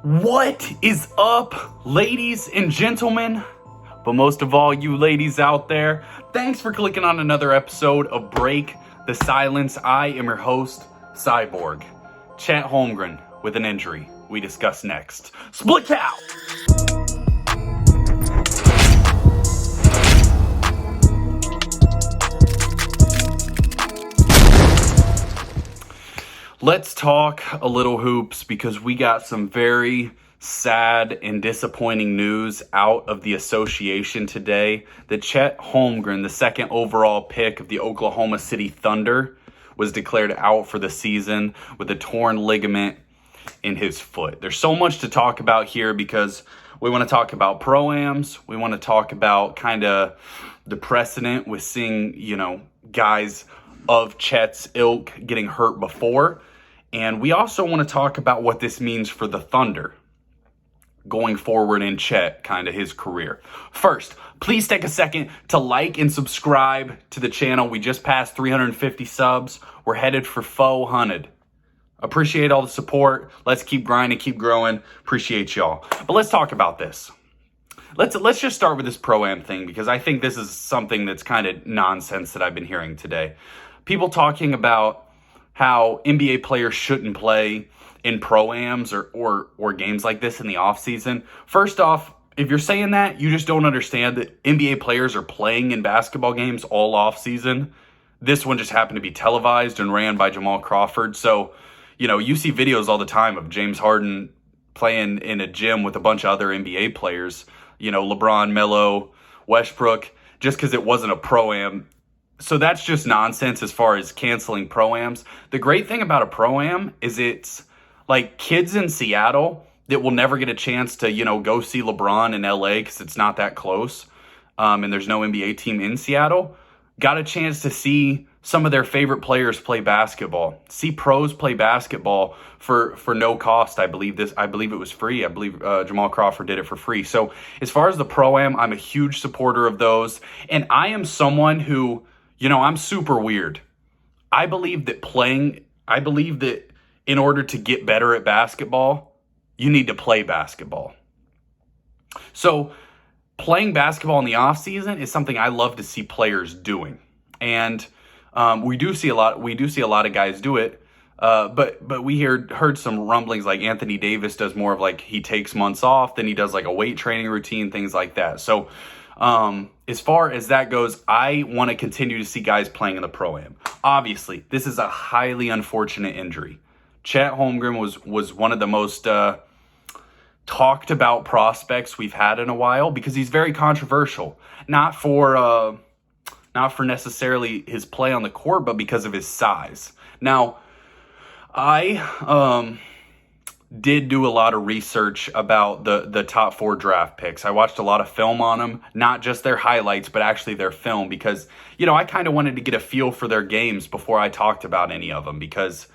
What is up, ladies and gentlemen? But most of all, you ladies out there, thanks for clicking on another episode of Break the Silence. I am your host, Cyborg. Chet Holmgren with an injury. We discuss next. Split cow! Let's talk a little hoops because we got some very sad and disappointing news out of the association today. That Chet Holmgren, the second overall pick of the Oklahoma City Thunder, was declared out for the season with a torn ligament in his foot. There's so much to talk about here because we want to talk about pro-ams. We want to talk about kind of the precedent with seeing, guys of Chet's ilk getting hurt before. And we also want to talk about what this means for the Thunder going forward in Chet, kind of his career. First, please take a second to like and subscribe to the channel. We just passed 350 subs. We're headed for 400. Appreciate all the support. Let's keep grinding, keep growing. Appreciate y'all. But let's talk about this. Let's just start with this pro-am thing because I think this is something that's kind of nonsense that I've been hearing today. People talking about how NBA players shouldn't play in pro-ams or games like this in the offseason. First off, if you're saying that, you just don't understand that NBA players are playing in basketball games all offseason. This one just happened to be televised and ran by Jamal Crawford. So, you see videos all the time of James Harden playing in a gym with a bunch of other NBA players. LeBron, Melo, Westbrook, just because it wasn't a pro-am. So that's just nonsense as far as canceling pro-ams. The great thing about a pro-am is it's like kids in Seattle that will never get a chance to, go see LeBron in LA because it's not that close. And there's no NBA team in Seattle. Got a chance to see some of their favorite players play basketball. See pros play basketball for no cost. I believe it was free. I believe Jamal Crawford did it for free. So as far as the pro-am, I'm a huge supporter of those. And I am someone who, I'm super weird. I believe that in order to get better at basketball, you need to play basketball. So playing basketball in the off season is something I love to see players doing. And we do see a lot of guys do it. But we heard some rumblings like Anthony Davis does more of like he takes months off, then he does like a weight training routine, things like that. So as far as that goes, I want to continue to see guys playing in the pro-am. Obviously, this is a highly unfortunate injury. Chet Holmgren was one of the most talked about prospects we've had in a while because he's very controversial. Not for necessarily his play on the court, but because of his size. Now, I did do a lot of research about the top 4 draft picks. I watched a lot of film on them, not just their highlights, but actually their film because, I kind of wanted to get a feel for their games before I talked about any of them because,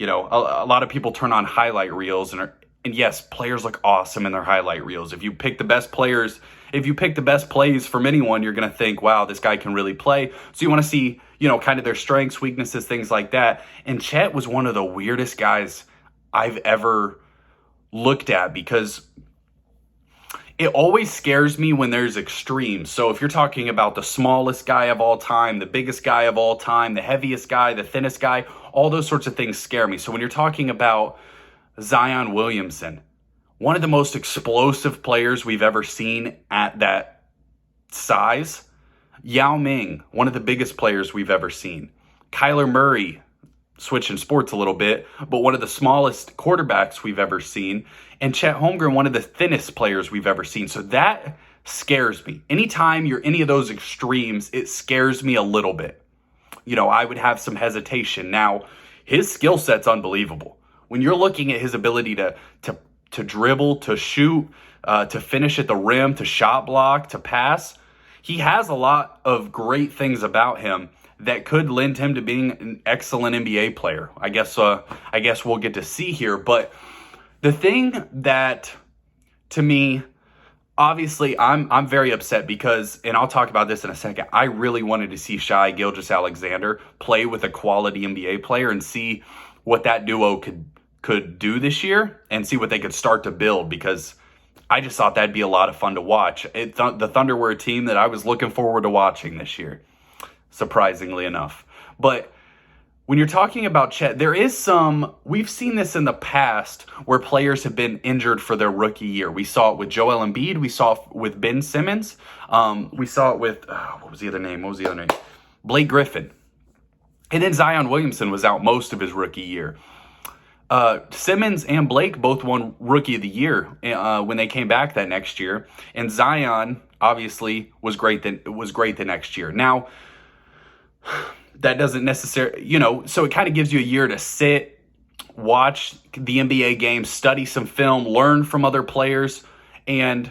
a lot of people turn on highlight reels and yes, players look awesome in their highlight reels. If you pick the best plays from anyone, you're going to think, wow, this guy can really play. So you want to see, kind of their strengths, weaknesses, things like that. And Chet was one of the weirdest guys I've ever looked at because it always scares me when there's extremes. So if you're talking about the smallest guy of all time, the biggest guy of all time, the heaviest guy, the thinnest guy, all those sorts of things scare me. So when you're talking about Zion Williamson, one of the most explosive players we've ever seen at that size, Yao Ming, one of the biggest players we've ever seen, Kyler Murray, switching sports a little bit, but one of the smallest quarterbacks we've ever seen, and Chet Holmgren, one of the thinnest players we've ever seen. So that scares me. Anytime you're any of those extremes, it scares me a little bit. I would have some hesitation. Now, his skill set's unbelievable. When you're looking at his ability to dribble, to shoot, to finish at the rim, to shot block, to pass, he has a lot of great things about him that could lend him to being an excellent NBA player. I guess we'll get to see here. But the thing that, to me, obviously, I'm very upset because, and I'll talk about this in a second, I really wanted to see Shai Gilgeous-Alexander play with a quality NBA player and see what that duo could could do this year and see what they could start to build, because I just thought that'd be a lot of fun to watch. The Thunder were a team that I was looking forward to watching this year, surprisingly enough. But when you're talking about Chet, we've seen this in the past where players have been injured for their rookie year. We saw it with Joel Embiid. We saw it with Ben Simmons. We saw it with, what was the other name? Blake Griffin. And then Zion Williamson was out most of his rookie year. Simmons and Blake both won Rookie of the Year when they came back that next year. And Zion, obviously, was great the next year. Now, that doesn't necessarily, so it kind of gives you a year to sit, watch the NBA games, study some film, learn from other players. And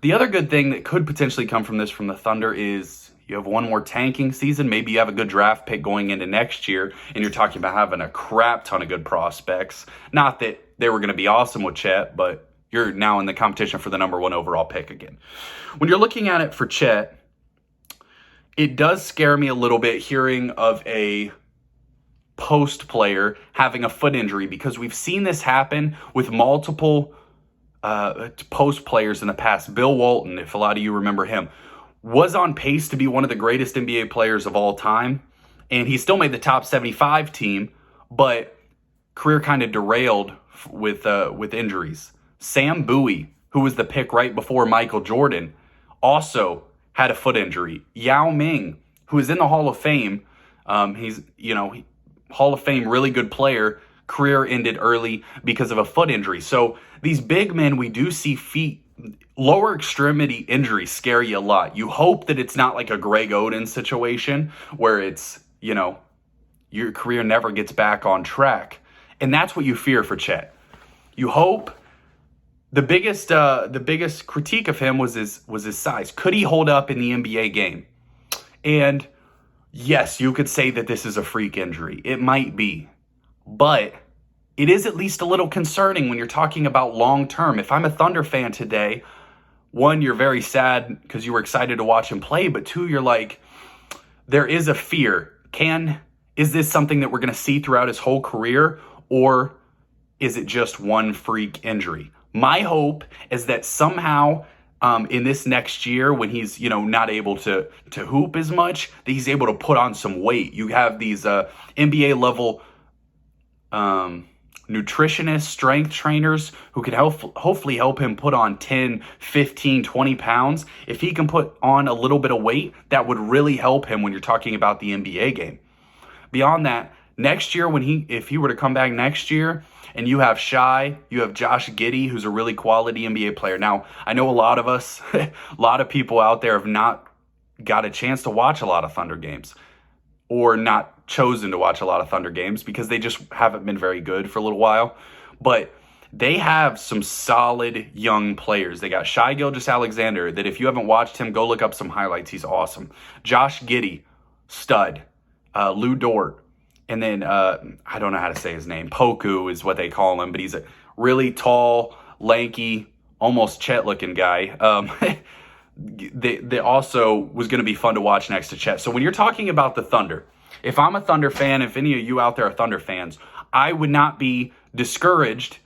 the other good thing that could potentially come from the Thunder is you have one more tanking season. Maybe you have a good draft pick going into next year, and you're talking about having a crap ton of good prospects. Not that they were going to be awesome with Chet, but you're now in the competition for the number 1 overall pick again. When you're looking at it for Chet, it does scare me a little bit hearing of a post player having a foot injury, because we've seen this happen with multiple post players in the past. Bill Walton, if a lot of you remember him, was on pace to be one of the greatest NBA players of all time, and he still made the top 75 team, but career kind of derailed with injuries. Sam Bowie, who was the pick right before Michael Jordan, also had a foot injury. Yao Ming, who is in the Hall of Fame, he's, Hall of Fame, really good player, career ended early because of a foot injury. So these big men, we do see lower extremity injuries scare you a lot. You hope that it's not like a Greg Oden situation where it's, your career never gets back on track. And that's what you fear for Chet. You hope. The biggest critique of him was his size. Could he hold up in the NBA game? And yes, you could say that this is a freak injury. It might be. But it is at least a little concerning when you're talking about long term. If I'm a Thunder fan today, one, you're very sad because you were excited to watch him play, but two, you're like, there is a fear. Is this something that we're going to see throughout his whole career, or is it just one freak injury? My hope is that somehow in this next year, when he's not able to hoop as much, that he's able to put on some weight. You have these NBA level nutritionists, strength trainers who can hopefully help him put on 10, 15, 20 pounds. If he can put on a little bit of weight, that would really help him when you're talking about the NBA game. Beyond that, next year, if he were to come back next year, and you have Shai, you have Josh Giddey, who's a really quality NBA player. Now, I know a lot of us, a lot of people out there have not got a chance to watch a lot of Thunder games, or not chosen to watch a lot of Thunder games because they just haven't been very good for a little while. But they have some solid young players. They got Shai Gilgeous-Alexander, that if you haven't watched him, go look up some highlights. He's awesome. Josh Giddey, stud. Lou Dort. And then, I don't know how to say his name. Poku is what they call him, but he's a really tall, lanky, almost Chet-looking guy. They also was going to be fun to watch next to Chet. So when you're talking about the Thunder, if I'm a Thunder fan, if any of you out there are Thunder fans, I would not be discouraged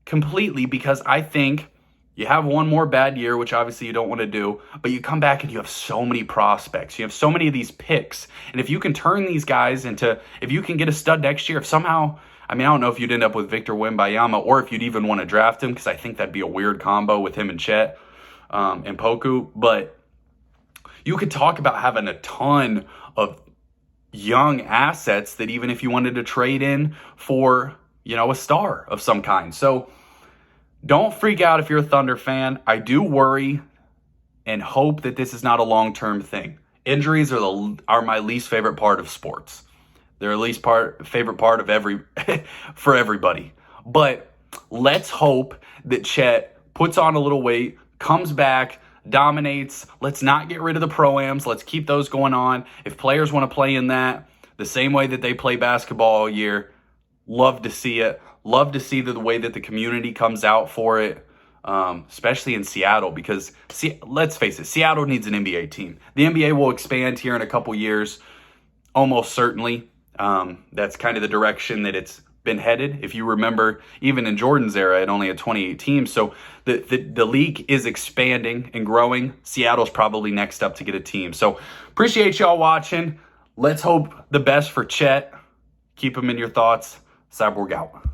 completely, because I think you have one more bad year, which obviously you don't want to do, but you come back and you have so many prospects. You have so many of these picks. And if you can turn these guys if you can get a stud next year, if somehow, I don't know if you'd end up with Victor Wembanyama, or if you'd even want to draft him, because I think that'd be a weird combo with him and Chet and Poku. But you could talk about having a ton of young assets that even if you wanted to trade in for, a star of some kind. So don't freak out if you're a Thunder fan. I do worry and hope that this is not a long-term thing. Injuries are my least favorite part of sports. They're least favorite part of for everybody. But let's hope that Chet puts on a little weight, comes back, dominates. Let's not get rid of the pro-ams. Let's keep those going on. If players want to play in that the same way that they play basketball all year, love to see it. Love to see the way that the community comes out for it, especially in Seattle, because let's face it, Seattle needs an NBA team. The NBA will expand here in a couple years, almost certainly. That's kind of the direction that it's been headed. If you remember, even in Jordan's era, it only had 28 teams. So the league is expanding and growing. Seattle's probably next up to get a team. So appreciate y'all watching. Let's hope the best for Chet. Keep him in your thoughts. Cyborg out.